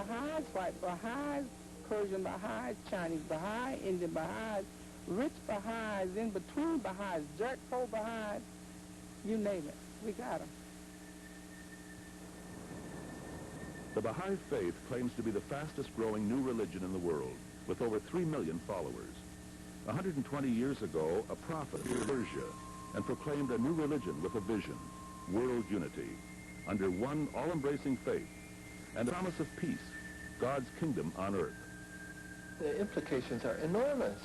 Baha'is, white Baha'is, Persian Baha'is, Chinese Baha'is, Indian Baha'is, rich Baha'is, in between Baha'is, dirt poor Baha'is, you name it, we got them. The Baha'i faith claims to be the fastest growing new religion in the world, with over 3 million followers. 120 years ago, a prophet from Persia and proclaimed a new religion with a vision, world unity, under one all-embracing faith, and a promise of peace, God's kingdom on earth. The implications are enormous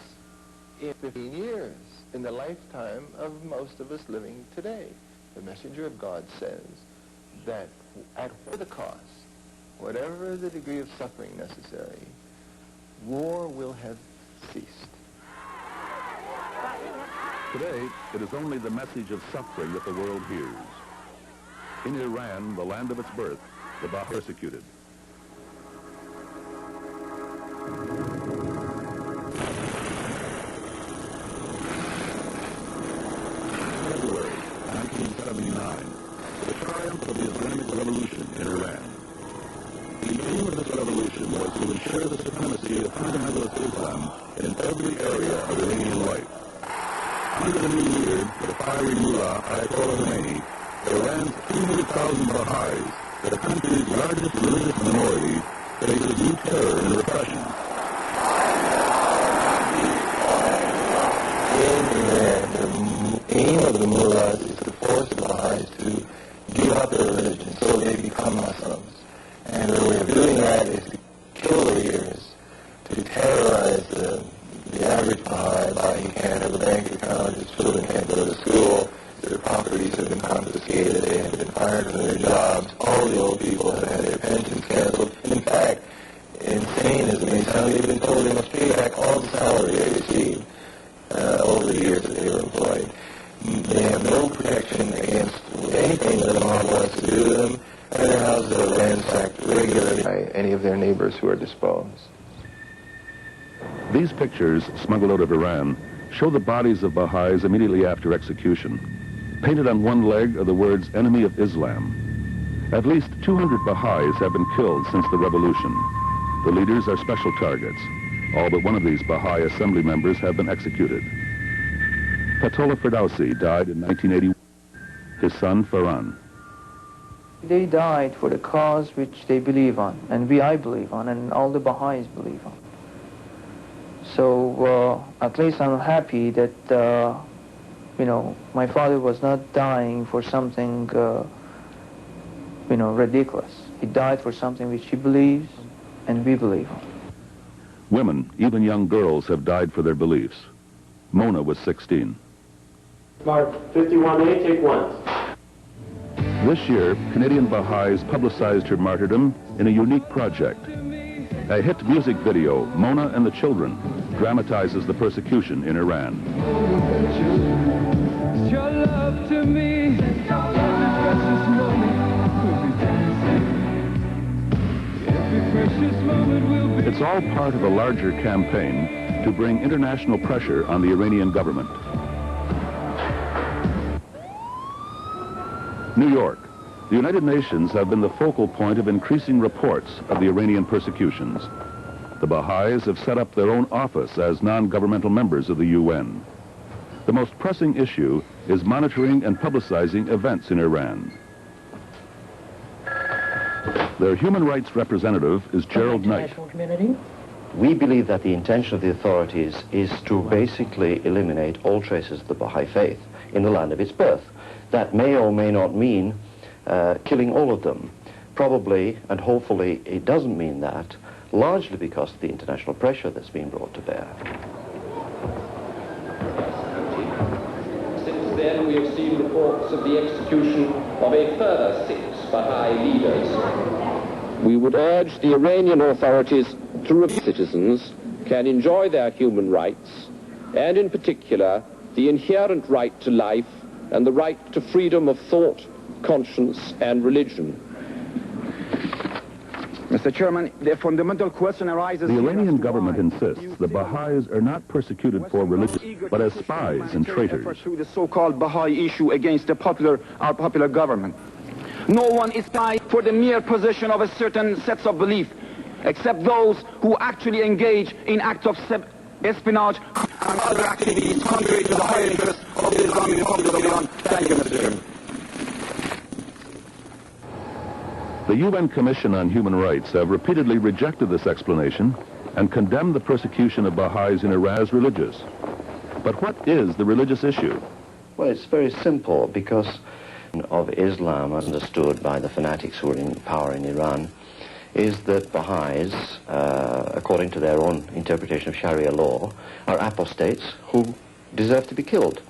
in 15 years, in the lifetime of most of us living today. The messenger of God says that at whatever the cost, whatever the degree of suffering necessary, war will have ceased. Today, it is only the message of suffering that the world hears. In Iran, the land of its birth, the Bahai persecuted. February 1979, the triumph of the Islamic Revolution in Iran. The aim of this revolution was to ensure the supremacy of fundamentalist Islam in every area of Iranian life. Under the new leader, the fiery mullah Ayatollah Khomeini, Iran's 200,000 Baha'is, the country's largest religious minority, faces new terror and repression. The aim of the mullahs is to force the Baha'is to give up their religion so they become Muslims. And the way of doing that is to kill the leaders, to terrorize the average Baha'i. He can't have a bank account, his children can't go to school, their properties have been confiscated, they have been fired from their jobs, all the old people have had their pensions canceled. In fact, insane as it may sound, they've been told they must pay back all the salary they received over the years that they were employed. They have no protection against anything that the mob wants to do to them, and their houses are ransacked regularly by any of their neighbors who are disposed. These pictures, smuggled out of Iran, show the bodies of Baha'is immediately after execution. Painted on one leg are the words, "Enemy of Islam." At least 200 Baha'is have been killed since the revolution. The leaders are special targets. All but one of these Baha'i assembly members have been executed. Fatollah Firdausi died in 1981. His son, Farhan. They died for the cause which they believe on, and I believe on, and all the Baha'is believe on. So at least I'm happy that, my father was not dying for something, ridiculous. He died for something which he believes and we believe on. Women, even young girls, have died for their beliefs. Mona was 16. Mark 51A, take one. This year, Canadian Baha'is publicized her martyrdom in a unique project. A hit music video, Mona and the Children, dramatizes the persecution in Iran. Your love to me, every precious moment will be dancing. Every precious moment will be... It's all part of a larger campaign to bring international pressure on the Iranian government. New York. The United Nations have been the focal point of increasing reports of the Iranian persecutions. The Baha'is have set up their own office as non-governmental members of the UN. The most pressing issue is monitoring and publicizing events in Iran. Their human rights representative is Gerald Knight. We believe that the intention of the authorities is to basically eliminate all traces of the Baha'i faith in the land of its birth. That may or may not mean killing all of them. Probably and hopefully it doesn't mean that, largely because of the international pressure that's been brought to bear. Since then we have seen reports of the execution of a further 6 Baha'i leaders. We would urge the Iranian authorities to review citizens can enjoy their human rights, and in particular the inherent right to life and the right to freedom of thought, conscience and religion. Mr. Chairman, the fundamental question arises... The Iranian government insists the Baha'is are not persecuted for religion, but as spies and traitors. ...through the so-called Baha'i issue against our popular government. No one is spied for the mere possession of a certain sets of belief. except those who actually engage in acts of espionage and other activities contrary to the higher interests of the Islamic Republic of Iran. Thank you, Mr. Chairman. The UN Commission on Human Rights have repeatedly rejected this explanation and condemned the persecution of Baha'is in Iran as religious. But what is the religious issue? Well, it's very simple, because of Islam, as understood by the fanatics who are in power in Iran, is that Baha'is, according to their own interpretation of Sharia law, are apostates who deserve to be killed.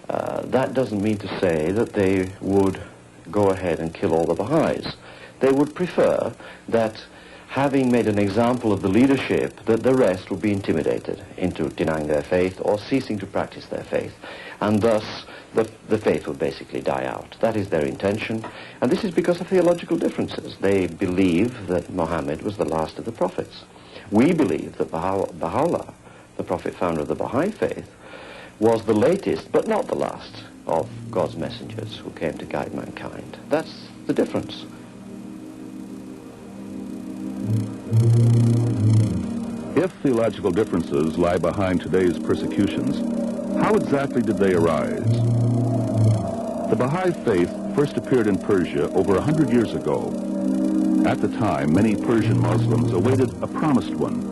That doesn't mean to say that they would go ahead and kill all the Baha'is. They would prefer that, having made an example of the leadership, that the rest would be intimidated into denying their faith or ceasing to practice their faith. And thus, the faith would basically die out. That is their intention. And this is because of theological differences. They believe that Muhammad was the last of the prophets. We believe that Baha'u'llah, the prophet founder of the Baha'i faith, was the latest, but not the last, of God's messengers who came to guide mankind. That's the difference. If theological differences lie behind today's persecutions, how exactly did they arise? The Baha'i faith first appeared in Persia over 100 years ago. At the time, many Persian Muslims awaited a promised one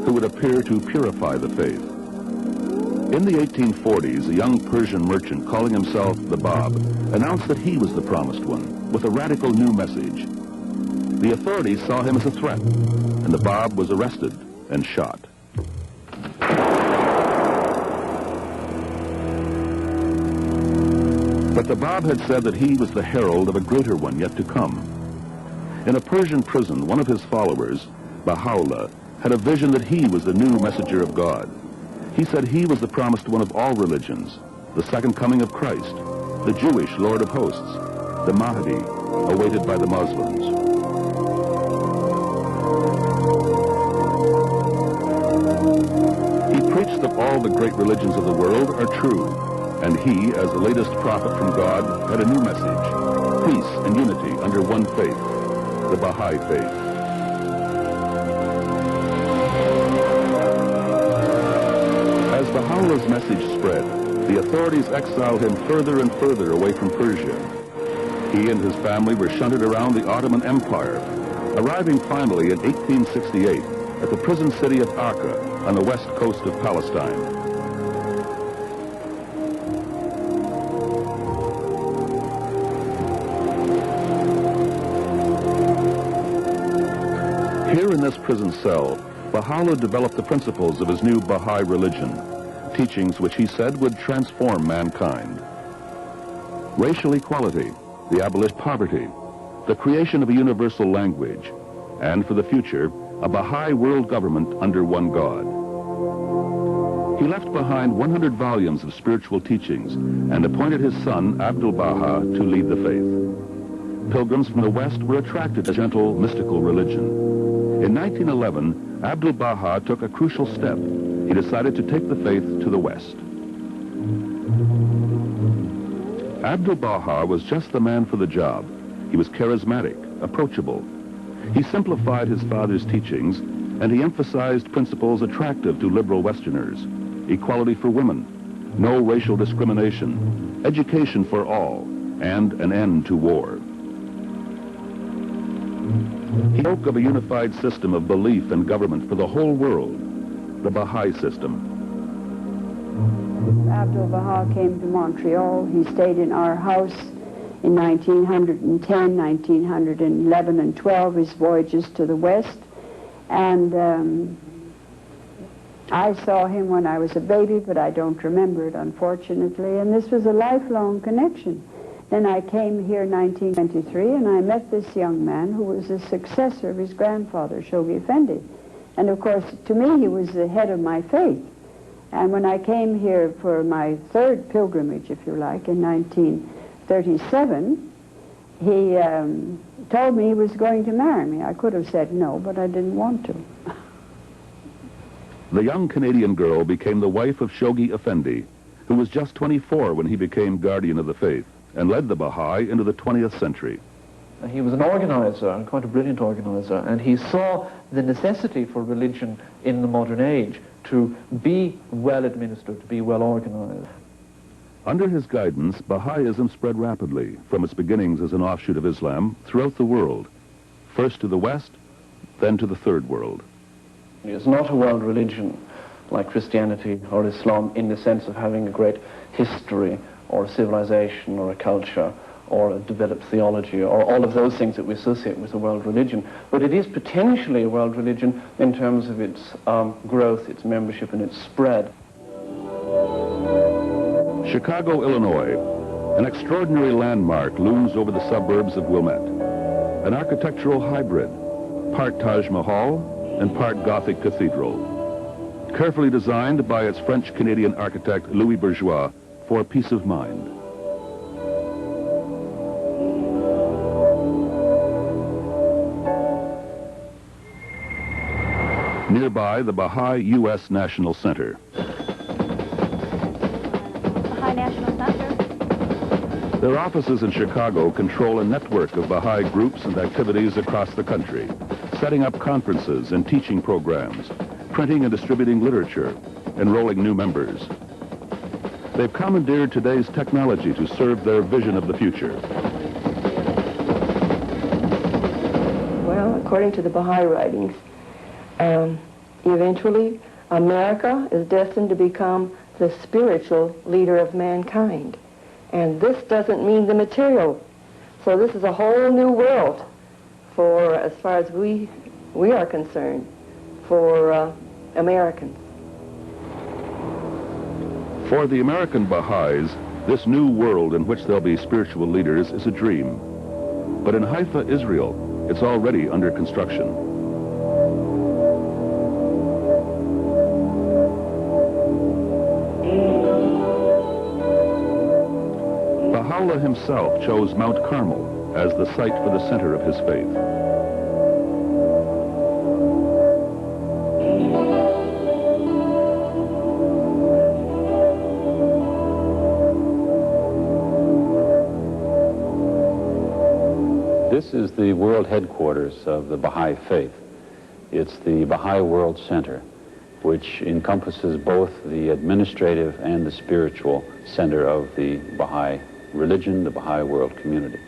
who would appear to purify the faith. In the 1840s, a young Persian merchant calling himself the Bab announced that he was the promised one with a radical new message. The authorities saw him as a threat, and the Bab was arrested and shot. But the Bab had said that he was the herald of a greater one yet to come. In a Persian prison, one of his followers, Baha'u'llah, had a vision that he was the new messenger of God. He said he was the promised one of all religions, the second coming of Christ, the Jewish Lord of hosts, the Mahdi, awaited by the Muslims. He preached that all the great religions of the world are true, and he, as the latest prophet from God, had a new message: peace and unity under one faith, the Baha'i faith. As Baha'u'llah's message spread, the authorities exiled him further and further away from Persia. He and his family were shunted around the Ottoman Empire, arriving finally in 1868 at the prison city of Acre on the west coast of Palestine. Here in this prison cell, Baha'u'llah developed the principles of his new Baha'i religion, teachings which he said would transform mankind. Racial equality, the abolished poverty, the creation of a universal language, and for the future, a Baha'i world government under one God. He left behind 100 volumes of spiritual teachings and appointed his son, Abdu'l-Bahá, to lead the faith. Pilgrims from the West were attracted to a gentle, mystical religion. In 1911, Abdu'l-Bahá took a crucial step. He decided to take the faith to the West. Abdu'l-Bahá was just the man for the job. He was charismatic, approachable. He simplified his father's teachings, and he emphasized principles attractive to liberal Westerners: equality for women, no racial discrimination, education for all, and an end to war. He spoke of a unified system of belief and government for the whole world, the Baha'i system. Abdu'l-Bahá came to Montreal. He stayed in our house in 1910, 1911, and 12, his voyages to the West. And I saw him when I was a baby, but I don't remember it, unfortunately. And this was a lifelong connection. Then I came here in 1923, and I met this young man who was a successor of his grandfather, Shoghi Effendi. And of course, to me, he was the head of my faith. And when I came here for my third pilgrimage, if you like, in 1937, he told me he was going to marry me. I could have said no, but I didn't want to. The young Canadian girl became the wife of Shoghi Effendi, who was just 24 when he became guardian of the faith and led the Baha'i into the 20th century. He was an organizer, quite a brilliant organizer, and he saw the necessity for religion in the modern age to be well administered, to be well organized. Under his guidance, Baha'ism spread rapidly from its beginnings as an offshoot of Islam throughout the world, first to the West, then to the Third World. It's not a world religion like Christianity or Islam in the sense of having a great history or a civilization or a culture or a developed theology or all of those things that we associate with a world religion. But it is potentially a world religion in terms of its growth, its membership, and its spread. Chicago, Illinois, an extraordinary landmark looms over the suburbs of Wilmette. An architectural hybrid, part Taj Mahal and part Gothic cathedral. Carefully designed by its French-Canadian architect Louis Bourgeois for peace of mind. Nearby, the Baha'i U.S. National Center. Baha'i National Center. Their offices in Chicago control a network of Baha'i groups and activities across the country, setting up conferences and teaching programs, printing and distributing literature, enrolling new members. They've commandeered today's technology to serve their vision of the future. Well, according to the Baha'i writings, eventually America is destined to become the spiritual leader of mankind. And this doesn't mean the material. So this is a whole new world for, as far as we are concerned, for Americans. For the American Baha'is, this new world in which they'll be spiritual leaders is a dream. But in Haifa, Israel, it's already under construction. Baha'u'llah himself chose Mount Carmel as the site for the center of his faith. This is the world headquarters of the Baha'i faith. It's the Baha'i World Center, which encompasses both the administrative and the spiritual center of the Baha'i religion, the Baha'i world community.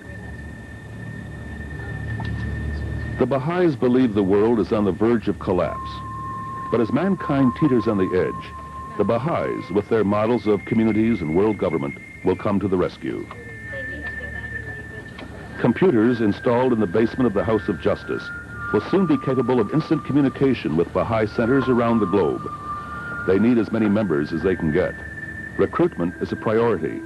The Baha'is believe the world is on the verge of collapse. But as mankind teeters on the edge, the Baha'is, with their models of communities and world government, will come to the rescue. Computers installed in the basement of the House of Justice will soon be capable of instant communication with Baha'i centers around the globe. They need as many members as they can get. Recruitment is a priority.